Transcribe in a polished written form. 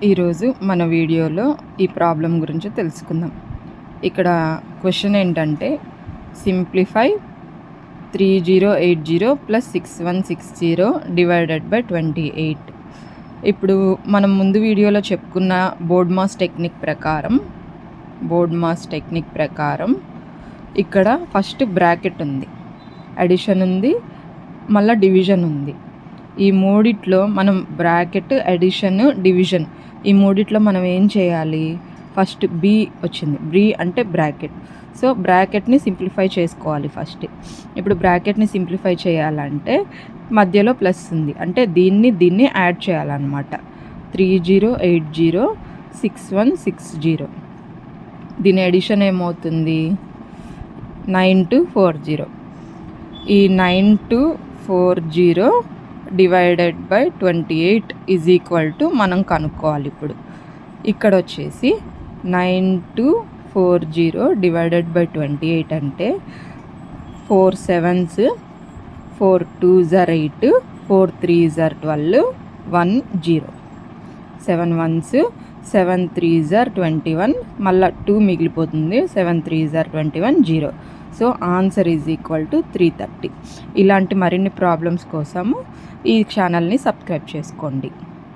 ఈరోజు మన వీడియోలో ఈ ప్రాబ్లం గురించి తెలుసుకుందాం. ఇక్కడ క్వశ్చన్ ఏంటంటే సింప్లిఫై 3080 + 6160 డివైడెడ్ బై 28. ఇప్పుడు మనం ముందు వీడియోలో చెప్పుకున్న బోర్డ్ మాస్ టెక్నిక్ ప్రకారం ఇక్కడ ఫస్ట్ బ్రాకెట్ ఉంది, అడిషన్ ఉంది, మళ్ళీ డివిజన్ ఉంది. ఈ మూడిట్లో మనం బ్రాకెట్, అడిషన్, డివిజన్ ఈ మూడిట్లో మనం ఏం చేయాలి? ఫస్ట్ బి వచ్చింది, బి అంటే బ్రాకెట్. సో బ్రాకెట్ని సింప్లిఫై చేసుకోవాలి ఫస్ట్. ఇప్పుడు బ్రాకెట్ని సింప్లిఫై చేయాలంటే మధ్యలో ప్లస్ ఉంది, అంటే దీన్ని యాడ్ చేయాలన్నమాట. 3080 6160. దీని ఎడిషన్ ఏమవుతుంది? 9240. ఈ 9240 divided by 28 is equal to మనం కనుక్కోవాలి. ఇప్పుడు ఇక్కడ వచ్చేసి 9240 డివైడెడ్ బై 28 అంటే 4 7s, 4 2s are 8, 4 3s are 12, 1 0, 7 1s, 7 3s are 21, మళ్ళీ 2 మిగిలిపోతుంది, 7 3s are 21, 0. So answer is equal to 330. ఇలాంటి మరిన్ని ప్రాబ్లమ్స్ కోసము ఈ ఛానల్ని సబ్స్క్రైబ్ చేసుకోండి.